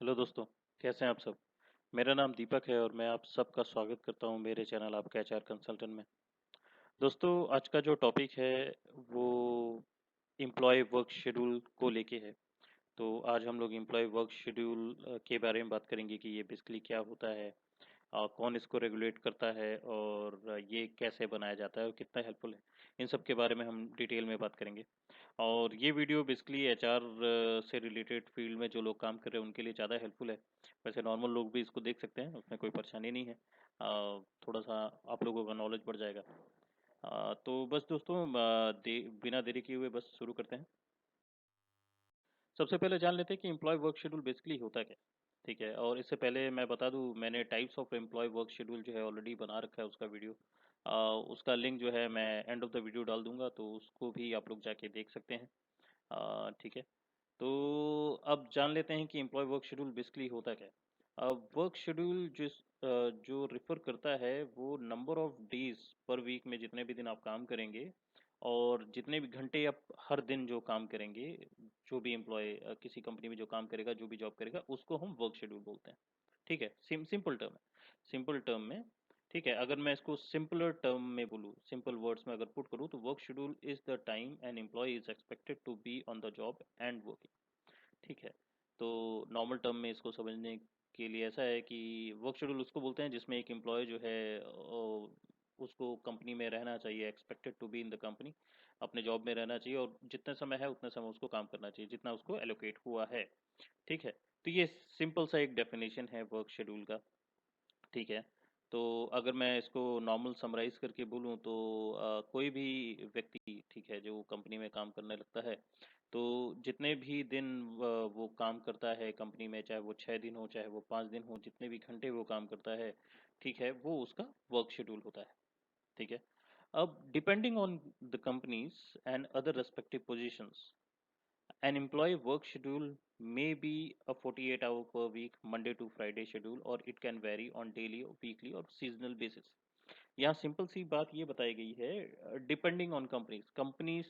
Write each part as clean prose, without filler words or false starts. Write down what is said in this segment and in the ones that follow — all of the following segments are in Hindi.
हेलो दोस्तों, कैसे हैं आप सब। मेरा नाम दीपक है और मैं आप सबका स्वागत करता हूं मेरे चैनल आपका एचआर कंसल्टेंट में। दोस्तों, आज का जो टॉपिक है वो एम्प्लॉय वर्क शेड्यूल को लेके है। तो आज हम लोग एम्प्लॉय वर्क शेड्यूल के बारे में बात करेंगे कि ये बेसिकली क्या होता है, कौन इसको रेगुलेट करता है और ये कैसे बनाया जाता है और कितना हेल्पफुल है। इन सब के बारे में हम डिटेल में बात करेंगे। और ये वीडियो बेसिकली एचआर से रिलेटेड फील्ड में जो लोग काम कर रहे हैं उनके लिए ज़्यादा हेल्पफुल है। वैसे नॉर्मल लोग भी इसको देख सकते हैं, उसमें कोई परेशानी नहीं है। थोड़ा सा आप लोगों का नॉलेज बढ़ जाएगा। तो बस दोस्तों, बिना देरी किए हुए बस शुरू करते हैं। सबसे पहले जान लेते हैं कि एम्प्लॉय वर्क शेड्यूल बेसिकली होता क्या है। ठीक है, और इससे पहले मैं बता दूं, मैंने types of employee work schedule जो है ऑलरेडी बना रखा है उसका वीडियो। उसका लिंक जो है मैं एंड ऑफ द वीडियो डाल दूंगा, तो उसको भी आप लोग जाके देख सकते हैं। ठीक है। तो अब जान लेते हैं कि एम्प्लॉय वर्क शेड्यूल बेसिकली होता क्या है। वर्क शेड्यूल जो रिफर करता है वो number of days per week में जितने भी दिन आप काम करेंगे और जितने भी घंटे आप हर दिन जो काम करेंगे, जो भी एम्प्लॉय किसी कंपनी में जो काम करेगा, जो भी जॉब करेगा, उसको हम वर्क शेड्यूल बोलते हैं। ठीक है, सिंपल टर्म है, सिंपल टर्म में। ठीक है, अगर मैं इसको सिंपलर टर्म में बोलूँ, सिंपल वर्ड्स में अगर पुट करूँ, तो work schedule is the time an employee is expected to be on the job and working. ठीक है। तो नॉर्मल टर्म में इसको समझने के लिए ऐसा है कि वर्क शेड्यूल उसको बोलते हैं जिसमें एक एम्प्लॉय जो है उसको कंपनी में रहना चाहिए, expected to be in the company, अपने जॉब में रहना चाहिए और जितने समय है उतने समय उसको काम करना चाहिए जितना उसको एलोकेट हुआ है। ठीक है। तो ये सिंपल सा एक डेफिनेशन है वर्क शेड्यूल का। ठीक है। तो अगर मैं इसको नॉर्मल समराइज करके बोलूँ तो कोई भी व्यक्ति, ठीक है, जो कंपनी में काम करने लगता है, तो जितने भी दिन वो काम करता है कंपनी में, चाहे वो 6 दिन हो चाहे वो 5 दिन हो, जितने भी घंटे वो काम करता है, ठीक है, वो उसका वर्क शेड्यूल होता है। ठीक है। अब depending on the companies and other respective positions, an employee work schedule may be a 48-hour per week, Monday to Friday schedule, or it can vary on daily, weekly और seasonal basis। यहाँ सिंपल सी बात ये बताई गई है, डिपेंडिंग ऑन कंपनीज, कंपनीज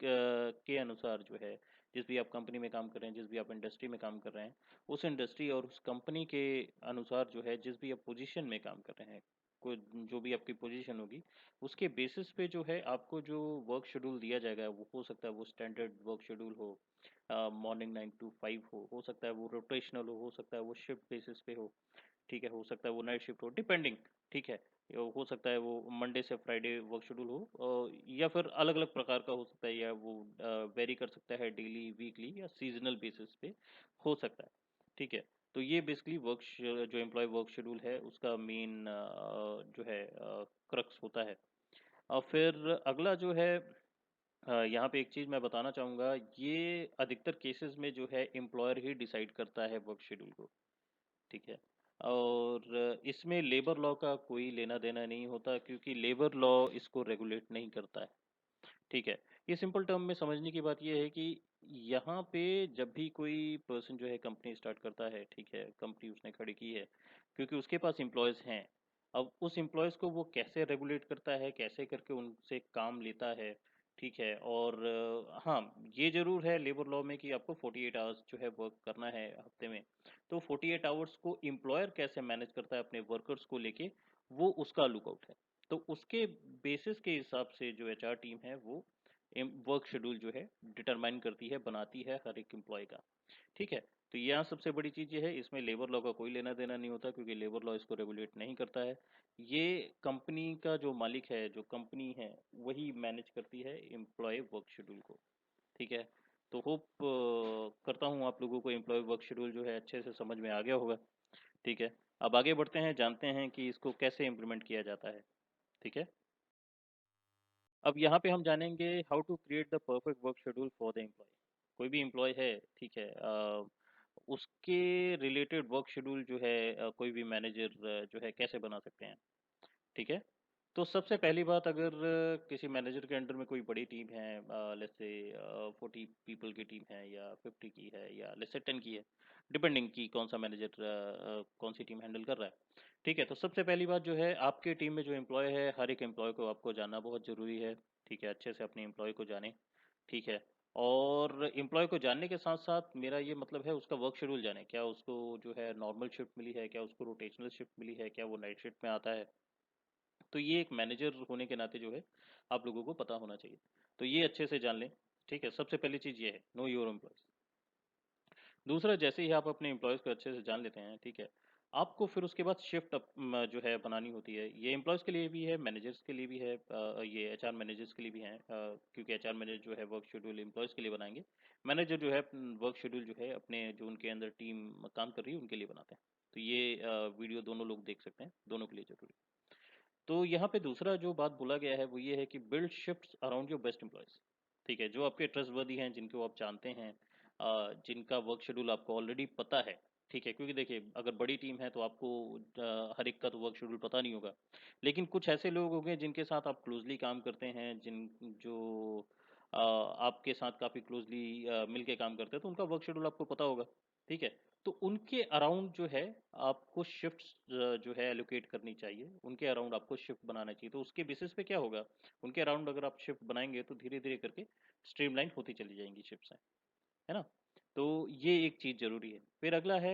के अनुसार जो है, जिस भी आप कंपनी में काम कर रहे हैं, जिस भी आप इंडस्ट्री में काम कर रहे हैं, उस इंडस्ट्री और उस कंपनी के अनुसार जो है, जिस भी आप पोजीशन में काम कर रहे हैं, कोई जो भी आपकी पोजीशन होगी, उसके बेसिस पे जो है आपको जो वर्क शेड्यूल दिया जाएगा, वो हो सकता है वो स्टैंडर्ड वर्क शेड्यूल हो, मॉर्निंग 9 to 5 हो सकता है वो रोटेशनल हो सकता है वो शिफ्ट बेसिस पे हो। ठीक है, हो सकता है वो नाइट शिफ्ट हो, डिपेंडिंग। ठीक है, हो सकता है वो मंडे से फ्राइडे वर्क शेड्यूल हो, या फिर अलग अलग प्रकार का हो सकता है, या वो वेरी कर सकता है डेली, वीकली या सीजनल बेसिस पे हो सकता है। ठीक है। तो ये बेसिकली जो एम्प्लॉय वर्क शेड्यूल है उसका मेन जो है क्रक्स होता है। और फिर अगला जो है, यहाँ पे एक चीज़ मैं बताना चाहूँगा, ये अधिकतर केसेस में जो है एम्प्लॉयर ही डिसाइड करता है वर्क शेड्यूल को। ठीक है। और इसमें लेबर लॉ का कोई लेना देना नहीं होता, क्योंकि लेबर लॉ इसको रेगुलेट नहीं करता है। ठीक है। ये सिंपल टर्म में समझने की बात ये है कि यहाँ पे जब भी कोई पर्सन जो है कंपनी स्टार्ट करता है, ठीक है, कंपनी उसने खड़ी की है, क्योंकि उसके पास एम्प्लॉयज़ हैं। अब उस एम्प्लॉयज़ को वो कैसे रेगुलेट करता है, कैसे करके उनसे काम लेता है, ठीक है। और हाँ, ये ज़रूर है लेबर लॉ में कि आपको 48 आवर्स जो है वर्क करना है हफ्ते में। तो 48 आवर्स को एम्प्लॉयर कैसे मैनेज करता है अपने वर्कर्स को लेके, वो उसका लुकआउट है। तो उसके बेसिस के हिसाब से जो एचआर टीम है वो वर्क शेड्यूल जो है डिटरमाइन करती है, बनाती है हर एक एम्प्लॉय का। ठीक है। तो यहाँ सबसे बड़ी चीज़ ये है, इसमें लेबर लॉ का कोई लेना देना नहीं होता, क्योंकि लेबर लॉ इसको रेगुलेट नहीं करता है। ये कंपनी का जो मालिक है, जो कंपनी है, वही मैनेज करती है एम्प्लॉय वर्क शेड्यूल को। ठीक है। तो होप करता हूँ आप लोगों को एम्प्लॉय वर्क शेड्यूल जो है अच्छे से समझ में आ गया होगा। ठीक है। अब आगे बढ़ते हैं, जानते हैं कि इसको कैसे इम्प्लीमेंट किया जाता है। ठीक है। अब यहाँ पे हम जानेंगे how to create the perfect work schedule for the employee. कोई भी एम्प्लॉय है, ठीक है, उसके रिलेटेड वर्क शेड्यूल जो है कोई भी मैनेजर जो है कैसे बना सकते हैं। ठीक है। तो सबसे पहली बात, अगर किसी मैनेजर के अंडर में कोई बड़ी टीम है, लेट्स से 40 पीपल की टीम है या 50 की है या लेट्स से 10 की है, डिपेंडिंग कि कौन सा मैनेजर कौन सी टीम हैंडल कर रहा है। ठीक है। तो सबसे पहली बात जो है, आपके टीम में जो एम्प्लॉय है, हर एक एम्प्लॉय को आपको जानना बहुत ज़रूरी है। ठीक है, अच्छे से अपने एम्प्लॉय को जाने। ठीक है। और एम्प्लॉय को जानने के साथ साथ मेरा ये मतलब है उसका वर्क शेड्यूल जाने, क्या उसको जो है नॉर्मल शिफ्ट मिली है, क्या उसको रोटेशनल शिफ्ट मिली है, क्या वो नाइट शिफ्ट में आता है। तो ये एक मैनेजर होने के नाते जो है आप लोगों को पता होना चाहिए। तो ये अच्छे से जान लें, ठीक है। सबसे पहली चीज़ ये है, नो योर एम्प्लॉयज़। दूसरा, जैसे ही आप अपने एम्प्लॉयज़ को अच्छे से जान लेते हैं, ठीक है, आपको फिर उसके बाद शिफ्ट जो है बनानी होती है। ये एम्प्लॉयज़ के लिए भी है, मैनेजर्स के लिए भी है, ये एचआर मैनेजर्स के लिए भी है, क्योंकि एचआर मैनेजर जो है वर्क शेड्यूल एम्प्लॉयज़ के लिए बनाएंगे। मैनेजर जो है वर्क शेड्यूल जो है अपने जो उनके अंदर टीम काम कर रही है उनके लिए बनाते हैं। तो ये वीडियो दोनों लोग देख सकते हैं, दोनों के लिए जरूरी। तो यहाँ पे दूसरा जो बात बोला गया है वो ये है कि build shifts around your best employees. ठीक है, जो आपके ट्रस्टवर्दी हैं, जिनको आप जानते हैं, जिनका वर्क शेड्यूल आपको ऑलरेडी पता है। ठीक है, क्योंकि देखिए अगर बड़ी टीम है तो आपको हर एक का तो वर्क शेड्यूल पता नहीं होगा। लेकिन कुछ ऐसे लोग होंगे जिनके साथ आप क्लोजली काम करते हैं, जो आपके साथ काफ़ी क्लोजली मिल के काम करते हैं, तो उनका वर्क शेड्यूल आपको पता होगा। ठीक है, तो उनके अराउंड जो है आपको शिफ्ट्स जो है एलोकेट करनी चाहिए, उनके अराउंड आपको शिफ्ट बनाना चाहिए। तो उसके बेसिस पे क्या होगा, उनके अराउंड अगर आप शिफ्ट बनाएंगे तो धीरे धीरे करके स्ट्रीमलाइन होती चली जाएंगी शिफ्ट्स, है ना। तो ये एक चीज़ जरूरी है। फिर अगला है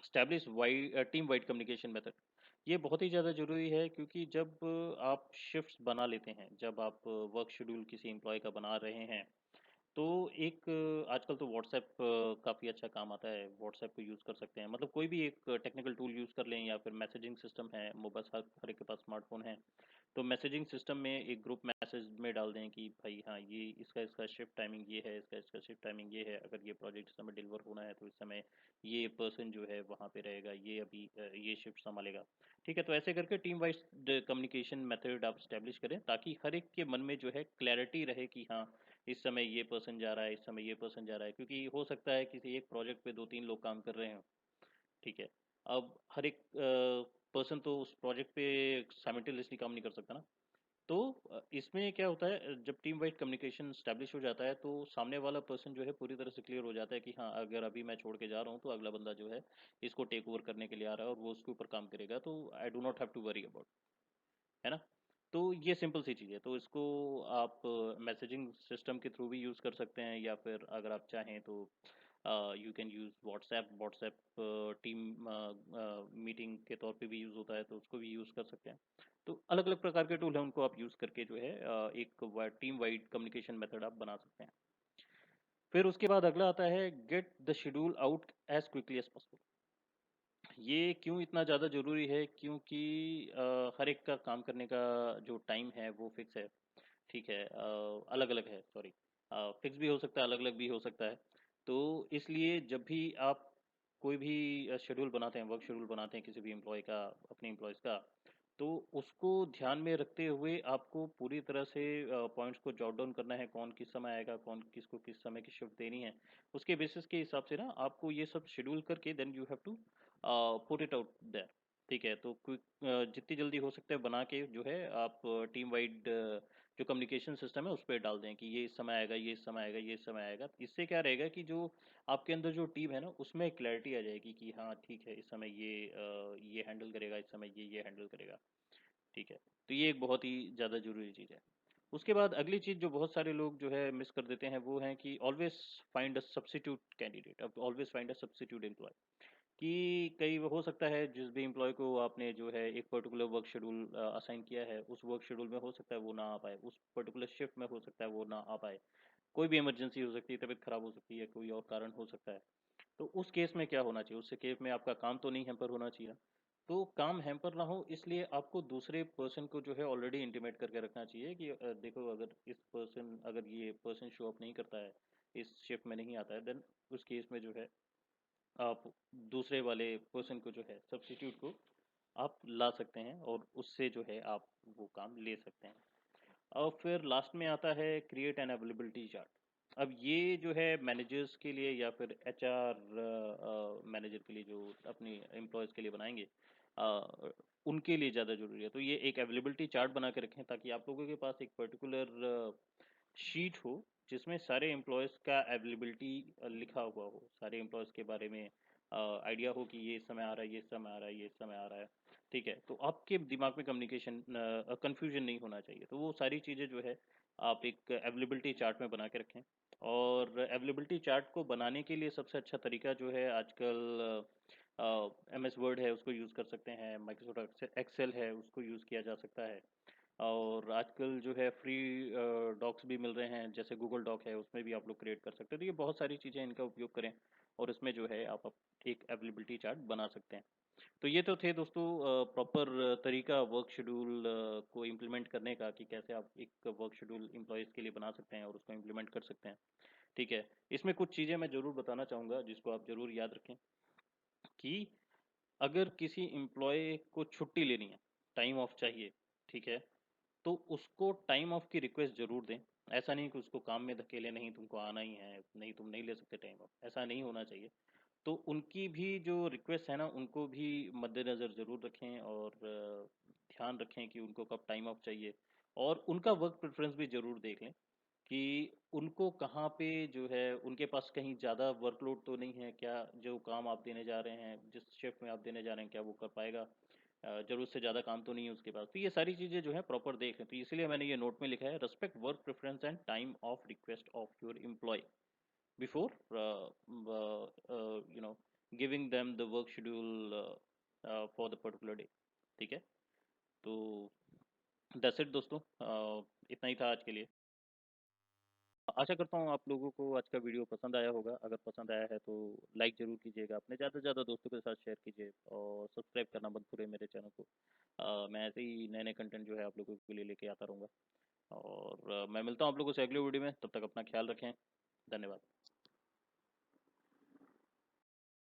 establish wide team wide communication method. ये बहुत ही ज़्यादा ज़रूरी है, क्योंकि जब आप शिफ्ट्स बना लेते हैं, जब आप वर्क शेड्यूल किसी एम्प्लॉय का बना रहे हैं, तो एक आजकल तो व्हाट्सएप काफ़ी अच्छा काम आता है, व्हाट्सएप को यूज़ कर सकते हैं। मतलब कोई भी एक टेक्निकल टूल यूज़ कर लें, या फिर मैसेजिंग सिस्टम है, मोबाइल हर एक के पास स्मार्टफोन है। तो मैसेजिंग सिस्टम में एक ग्रुप मैसेज में डाल दें कि भाई हाँ, ये इसका इसका शिफ्ट टाइमिंग ये है, इसका इसका शिफ्ट टाइमिंग ये है, अगर ये प्रोजेक्ट इस समय डिलीवर होना है तो इस समय ये पर्सन जो है वहाँ पे रहेगा, ये अभी ये शिफ्ट संभालेगा। ठीक है, तो ऐसे करके टीम वाइज कम्युनिकेशन मेथड आप स्टैब्लिश करें, ताकि हर एक के मन में जो है क्लैरिटी रहे कि हाँ, इस समय ये पर्सन जा रहा है, इस समय ये पर्सन जा रहा है। क्योंकि हो सकता है किसी एक प्रोजेक्ट पे 2-3 लोग काम कर रहे हैं। ठीक है, अब हर एक पर्सन तो उस प्रोजेक्ट पे साइमल्टेनियसली काम नहीं कर सकता ना। तो इसमें क्या होता है, जब टीम वाइड कम्युनिकेशन स्टैब्लिश हो जाता है तो सामने वाला पर्सन जो है पूरी तरह से क्लियर हो जाता है कि हाँ, अगर अभी मैं छोड़ के जा रहा हूँ तो अगला बंदा जो है इसको टेक ओवर करने के लिए आ रहा है और वो उसके ऊपर काम करेगा, तो I do not have to worry about, है ना। तो ये सिंपल सी चीज़ है। तो इसको आप मैसेजिंग सिस्टम के थ्रू भी यूज़ कर सकते हैं, या फिर अगर आप चाहें तो you can use WhatsApp. WhatsApp team meeting के तौर पे भी यूज़ होता है, तो उसको भी यूज़ कर सकते हैं। तो अलग अलग प्रकार के टूल हैं, उनको आप यूज़ करके जो है एक टीम वाइड कम्युनिकेशन मेथड आप बना सकते हैं। फिर उसके बाद अगला आता है get the schedule out as quickly as possible. ये क्यों इतना ज़्यादा ज़रूरी है, क्योंकि हर एक का काम करने का जो टाइम है वो फिक्स है। ठीक है, अलग अलग है, सॉरी, फिक्स भी हो सकता है, अलग अलग भी हो सकता है। तो इसलिए जब भी आप कोई भी शेड्यूल बनाते हैं, वर्क शेड्यूल बनाते हैं किसी भी एम्प्लॉय का, अपने एम्प्लॉयज़ का, तो उसको ध्यान में रखते हुए आपको पूरी तरह से पॉइंट्स को जॉट डाउन करना है, कौन किस समय आएगा, कौन किसको किस समय की शिफ्ट देनी है। उसके बेसिस के हिसाब से ना आपको ये सब शेड्यूल करके then you have to put it out there. ठीक है, तो क्विक जितनी जल्दी हो सकता है बना के जो है आप टीम वाइड जो कम्युनिकेशन सिस्टम है उस पर डाल दें कि ये इस समय आएगा, ये इस समय आएगा, ये इस समय आएगा। इससे क्या रहेगा कि जो आपके अंदर जो टीम है ना, उसमें क्लैरिटी आ जाएगी कि हाँ ठीक है, इस समय ये हैंडल करेगा, इस समय ये हैंडल करेगा। ठीक है, तो ये एक बहुत ही ज़्यादा ज़रूरी चीज़ है। उसके बाद अगली चीज़ जो बहुत सारे लोग जो है मिस कर देते हैं वो है कि always find a substitute candidate. अब always find a substitute employ, कि कई हो सकता है जिस भी एम्प्लॉय को आपने जो है एक पर्टिकुलर वर्क शेड्यूल असाइन किया है, उस वर्क शेड्यूल में हो सकता है वो ना आ पाए, उस पर्टिकुलर शिफ्ट में हो सकता है वो ना आ पाए। कोई भी इमरजेंसी हो सकती है, तबीयत खराब हो सकती है, कोई और कारण हो सकता है। तो उस केस में क्या होना चाहिए, उस केस में आपका काम तो नहीं हैम्पर होना चाहिए। तो काम हैम्पर ना हो, इसलिए आपको दूसरे पर्सन को जो है ऑलरेडी इंटीमेट करके रखना चाहिए कि देखो, अगर ये पर्सन शो अप नहीं करता है, इस शिफ्ट में नहीं आता है, देन उस केस में जो है आप दूसरे वाले पर्सन को जो है सब्स्टिट्यूट को आप ला सकते हैं, और उससे जो है आप वो काम ले सकते हैं। और फिर लास्ट में आता है क्रिएट एन अवेलेबिलिटी चार्ट। अब ये जो है मैनेजर्स के लिए या फिर एचआर मैनेजर के लिए जो अपनी एम्प्लॉयज़ के लिए बनाएंगे, उनके लिए ज़्यादा ज़रूरी है। तो ये एक अवेलेबिलिटी चार्ट बना के रखें, ताकि आप लोगों के पास एक पर्टिकुलर शीट हो जिसमें सारे एम्प्लॉयज़ का अवेलेबिलिटी लिखा हुआ हो, सारे एम्प्लॉयज़ के बारे में आइडिया हो कि ये इस समय आ रहा है, ये इस समय आ रहा है, ये इस समय आ रहा है। ठीक है, तो आपके दिमाग में कम्युनिकेशन कन्फ्यूजन नहीं होना चाहिए। तो वो सारी चीज़ें जो है आप एक अवेलेबिलिटी चार्ट में बना के रखें। और अवेलेबिलिटी चार्ट को बनाने के लिए सबसे अच्छा तरीका जो है आजकल MS वर्ड है उसको यूज़ कर सकते हैं, माइक्रोसॉफ्ट एक्सेल है उसको यूज़ किया जा सकता है। और आजकल जो है फ्री डॉक्स भी मिल रहे हैं, जैसे गूगल डॉक है उसमें भी आप लोग क्रिएट कर सकते हैं। तो ये बहुत सारी चीज़ें इनका उपयोग करें और इसमें जो है आप एक अवेलेबिलिटी चार्ट बना सकते हैं। तो ये तो थे दोस्तों प्रॉपर तरीका वर्क शेड्यूल को इम्प्लीमेंट करने का, कि कैसे आप एक वर्क शेड्यूल एम्प्लॉयज़ के लिए बना सकते हैं और उसको इम्प्लीमेंट कर सकते हैं। ठीक है, इसमें कुछ चीज़ें मैं ज़रूर बताना चाहूँगा जिसको आप ज़रूर याद रखें, कि अगर किसी एम्प्लॉय को छुट्टी लेनी है, टाइम ऑफ चाहिए, ठीक है, तो उसको टाइम ऑफ की रिक्वेस्ट ज़रूर दें। ऐसा नहीं कि उसको काम में धकेलें, नहीं तुमको आना ही है, नहीं तुम नहीं ले सकते टाइम ऑफ, ऐसा नहीं होना चाहिए। तो उनकी भी जो रिक्वेस्ट है ना, उनको भी मद्देनज़र ज़रूर रखें और ध्यान रखें कि उनको कब टाइम ऑफ चाहिए, और उनका वर्क प्रेफ़रेंस भी ज़रूर देख लें कि उनको कहाँ पे जो है, उनके पास कहीं ज़्यादा वर्कलोड तो नहीं है क्या, जो काम आप देने जा रहे हैं, जिस शिफ्ट में आप देने जा रहे हैं, क्या वो कर पाएगा? ज़रूरत से ज़्यादा काम तो नहीं है उसके पास। तो ये सारी चीज़ें जो है प्रॉपर देख लें। तो इसलिए मैंने ये नोट में लिखा है, respect work preference and time of request of your employee before you know giving them the work schedule for the particular day. ठीक है? तो दैट्स इट दोस्तों, इतना ही था आज के लिए। आशा करता हूँ आप लोगों को आज का वीडियो पसंद आया होगा। अगर पसंद आया है तो लाइक ज़रूर कीजिएगा, अपने ज़्यादा से ज़्यादा दोस्तों के साथ शेयर कीजिए और सब्सक्राइब करना मत भूलिए मेरे चैनल को। मैं ऐसे ही नए नए कंटेंट जो है आप लोगों के लिए लेके आता रहूँगा। और मैं मिलता हूँ आप लोगों से अगले वीडियो में, तब तक अपना ख्याल रखें। धन्यवाद।